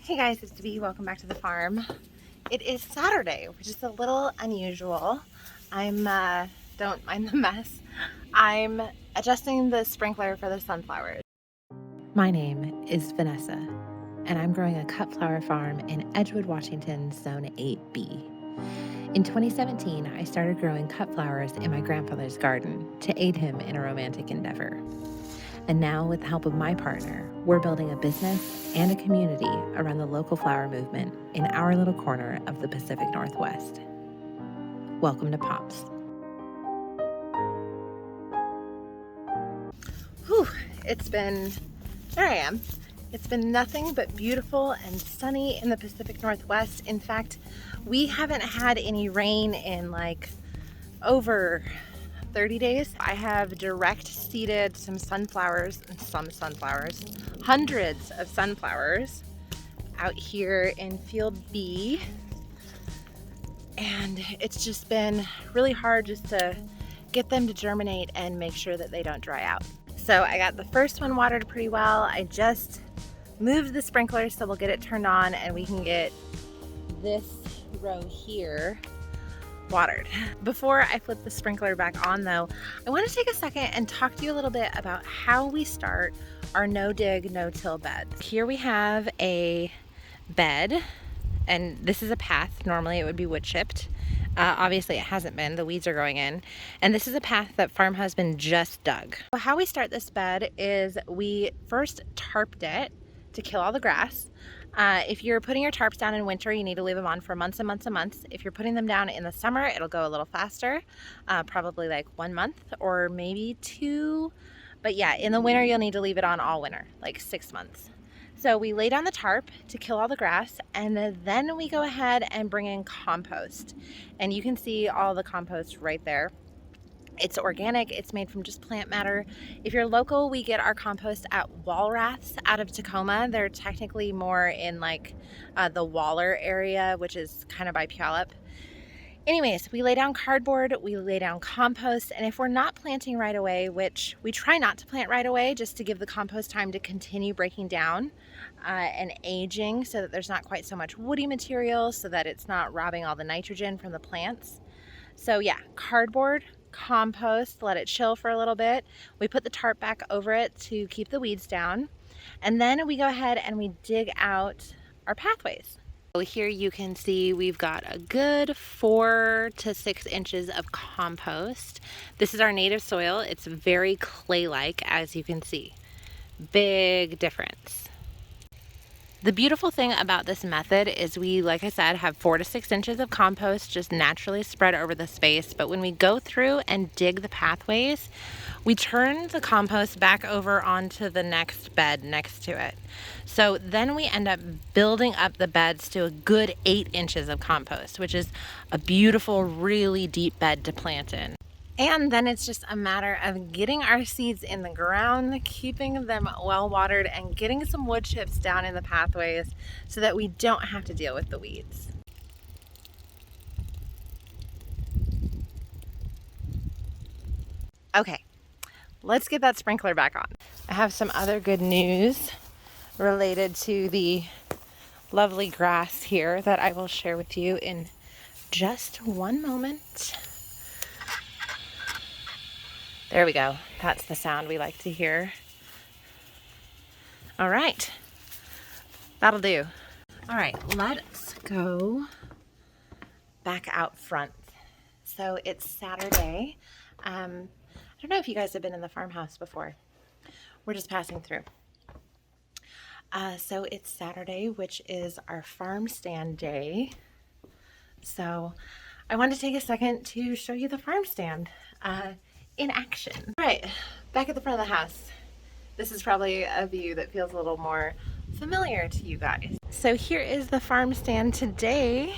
Hey guys, it's Dee. Welcome back to the farm. It is Saturday, which is a little unusual. Don't mind the mess. I'm adjusting the sprinkler for the sunflowers. My name is Vanessa, and I'm growing a cut flower farm in Edgewood, Washington, Zone 8B. In 2017, I started growing cut flowers in my grandfather's garden to aid him in a romantic endeavor. And now, with the help of my partner, we're building a business and a community around the local flower movement in our little corner of the Pacific Northwest. Welcome to Pops. Whew, there I am. It's been nothing but beautiful and sunny in the Pacific Northwest. In fact, we haven't had any rain in over 30 days. I have direct seeded hundreds of sunflowers out here in field B. And it's just been really hard just to get them to germinate and make sure that they don't dry out. So I got the first one watered pretty well. I just moved the sprinkler so we'll get it turned on and we can get this row here watered. Before I flip the sprinkler back on though, I want to take a second and talk to you a little bit about how we start our no-dig, no-till beds. Here we have a bed, and this is a path. Normally it would be wood chipped. Obviously it hasn't been, the weeds are growing in. And this is a path that Farm Husband just dug. So how we start this bed is we first tarped it to kill all the grass. If you're putting your tarps down in winter, you need to leave them on for months and months and months. If you're putting them down in the summer, it'll go a little faster, probably like 1 month or maybe 2. But yeah, in the winter, you'll need to leave it on all winter, like 6 months. So we lay down the tarp to kill all the grass, and then we go ahead and bring in compost. And you can see all the compost right there. It's organic, it's made from just plant matter. If you're local, we get our compost at Walrath's out of Tacoma. They're technically more in the Waller area, which is kind of by Puyallup. Anyways, we lay down cardboard, we lay down compost, and if we're not planting right away, which we try not to plant right away just to give the compost time to continue breaking down and aging so that there's not quite so much woody material, so that it's not robbing all the nitrogen from the plants. So yeah, cardboard, compost, let it chill for a little bit. We put the tarp back over it to keep the weeds down. And then we go ahead and we dig out our pathways. So here you can see we've got a good 4 to 6 inches of compost. This is our native soil. It's very clay-like, as you can see. Big difference. The beautiful thing about this method is we, like I said, have 4 to 6 inches of compost just naturally spread over the space. But when we go through and dig the pathways, we turn the compost back over onto the next bed next to it. So then we end up building up the beds to a good 8 inches of compost, which is a beautiful, really deep bed to plant in. And then it's just a matter of getting our seeds in the ground, keeping them well watered, and getting some wood chips down in the pathways so that we don't have to deal with the weeds. Okay, let's get that sprinkler back on. I have some other good news related to the lovely grass here that I will share with you in just one moment. There we go. That's the sound we like to hear. All right, that'll do. All right, let's go back out front. So it's Saturday. I don't know if you guys have been in the farmhouse before. We're just passing through. So it's Saturday, which is our farm stand day. So I wanted to take a second to show you the farm stand in action. All right, back at the front of the house. This is probably a view that feels a little more familiar to you guys. So here is the farm stand today.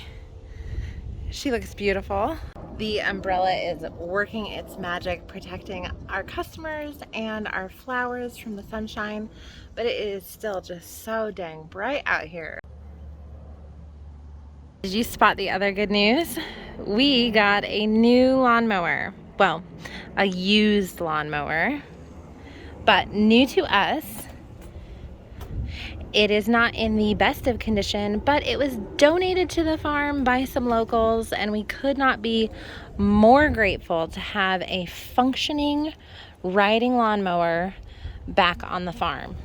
She looks beautiful. The umbrella is working its magic, protecting our customers and our flowers from the sunshine, but it is still just so dang bright out here. Did you spot the other good news? We got a new lawnmower. Well, a used lawnmower, but new to us. It is not in the best of condition, but it was donated to the farm by some locals, and we could not be more grateful to have a functioning riding lawnmower back on the farm.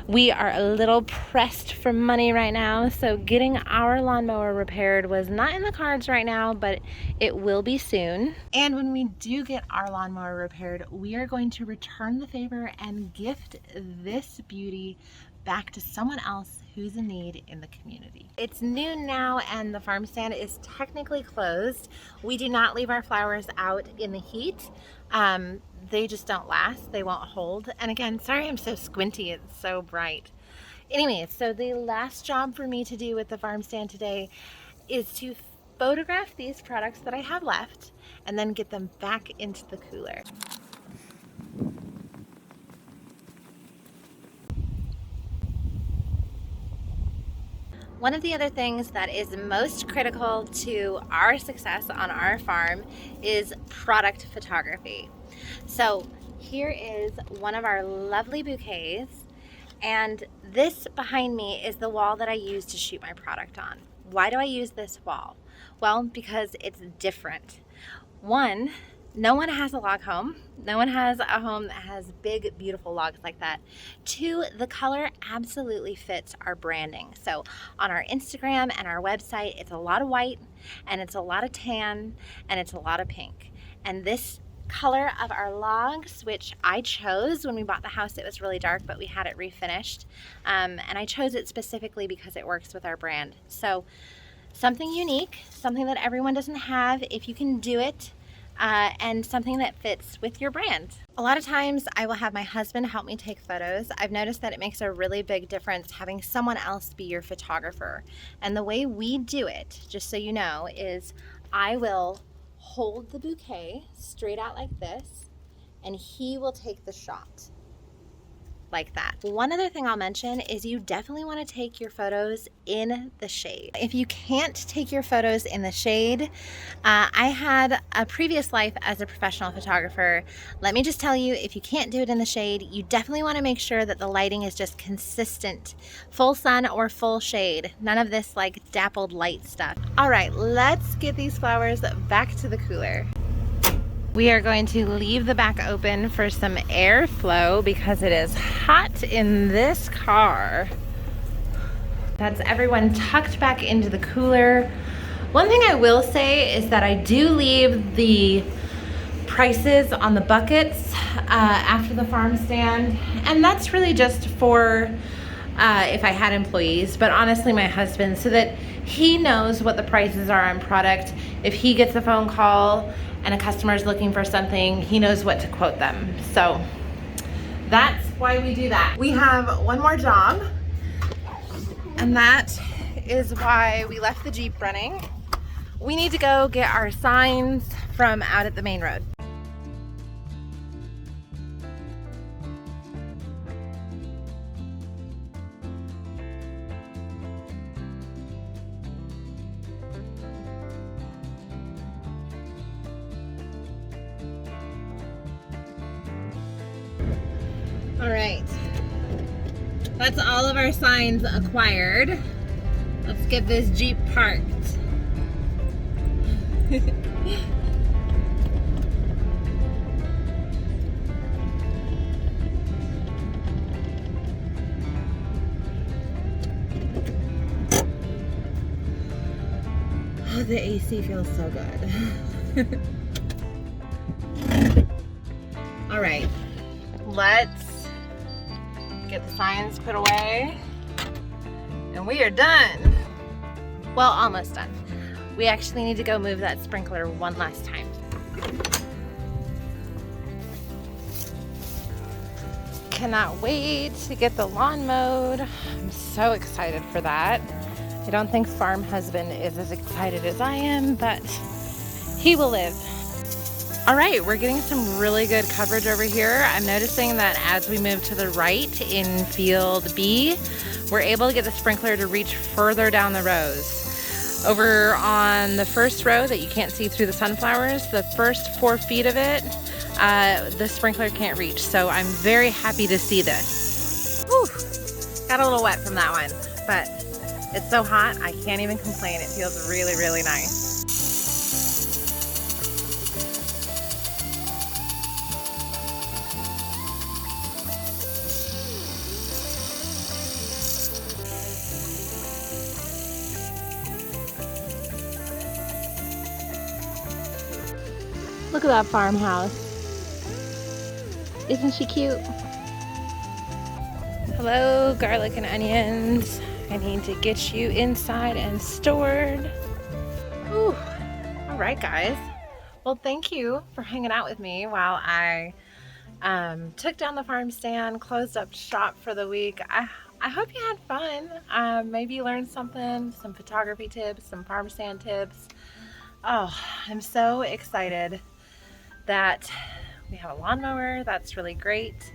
We are a little pressed for money right now, so getting our lawnmower repaired was not in the cards right now, but it will be soon. And when we do get our lawnmower repaired, we are going to return the favor and gift this beauty back to someone else who's in need in the community. It's noon now and the farm stand is technically closed. We do not leave our flowers out in the heat. They just don't last, they won't hold. And again, sorry I'm so squinty, it's so bright. Anyway, so the last job for me to do with the farm stand today is to photograph these products that I have left and then get them back into the cooler. One of the other things that is most critical to our success on our farm is product photography. So here is one of our lovely bouquets, and this behind me is the wall that I use to shoot my product on. Why do I use this wall? Well, because it's different. One, no one has a log home. No one has a home that has big, beautiful logs like that. Two, the color absolutely fits our branding. So on our Instagram and our website, it's a lot of white and it's a lot of tan and it's a lot of pink. And this color of our logs, which I chose when we bought the house, it was really dark, but we had it refinished. And I chose it specifically because it works with our brand. So something unique, something that everyone doesn't have, if you can do it, and something that fits with your brand. A lot of times I will have my husband help me take photos. I've noticed that it makes a really big difference having someone else be your photographer. And the way we do it, just so you know, is I will hold the bouquet straight out like this, and he will take the shot like that. One other thing I'll mention is you definitely want to take your photos in the shade. If you can't take your photos in the shade, I had a previous life as a professional photographer. Let me just tell you, if you can't do it in the shade, you definitely want to make sure that the lighting is just consistent. Full sun or full shade. None of this like dappled light stuff. All right, let's get these flowers back to the cooler. We are going to leave the back open for some airflow because it is hot in this car. That's everyone tucked back into the cooler. One thing I will say is that I do leave the prices on the buckets after the farm stand, and that's really just for if I had employees, but honestly my husband, so that he knows what the prices are on product. If he gets a phone call and a customer is looking for something, he knows what to quote them. So that's why we do that. We have one more job, and that is why we left the Jeep running. We need to go get our signs from out at the main road. All right, that's all of our signs acquired. Let's get this Jeep parked. Oh, the AC feels so good. All right, let's get the signs put away, and we are done. Well, almost done. We actually need to go move that sprinkler one last time. Cannot wait to get the lawn mowed. I'm so excited for that. I don't think farm husband is as excited as I am, but he will live. All right, we're getting some really good coverage over here. I'm noticing that as we move to the right in field B, we're able to get the sprinkler to reach further down the rows. Over on the first row that you can't see through the sunflowers, the first 4 feet of it, the sprinkler can't reach. So I'm very happy to see this. Whew. Got a little wet from that one, but it's so hot, I can't even complain. It feels really, really nice. Look at that farmhouse. Isn't she cute? Hello, garlic and onions. I need to get you inside and stored. Whew. All right, guys. Well, thank you for hanging out with me while I took down the farm stand, closed up shop for the week. I hope you had fun. Maybe you learned something, some photography tips, some farm stand tips. Oh, I'm so excited that we have a lawnmower. That's really great.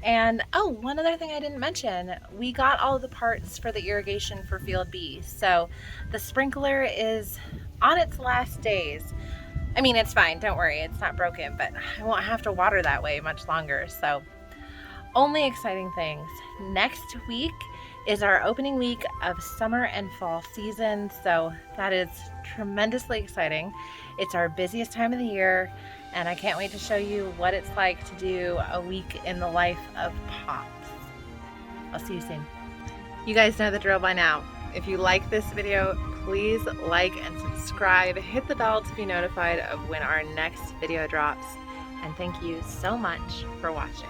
And oh, one other thing I didn't mention, we got all of the parts for the irrigation for Field B. So the sprinkler is on its last days. I mean, it's fine, don't worry, it's not broken, but I won't have to water that way much longer. So only exciting things. Next week is our opening week of summer and fall season. So that is tremendously exciting. It's our busiest time of the year, and I can't wait to show you what it's like to do a week in the life of Pops. I'll see you soon. You guys know the drill by now. If you like this video, please like and subscribe. Hit the bell to be notified of when our next video drops. And thank you so much for watching.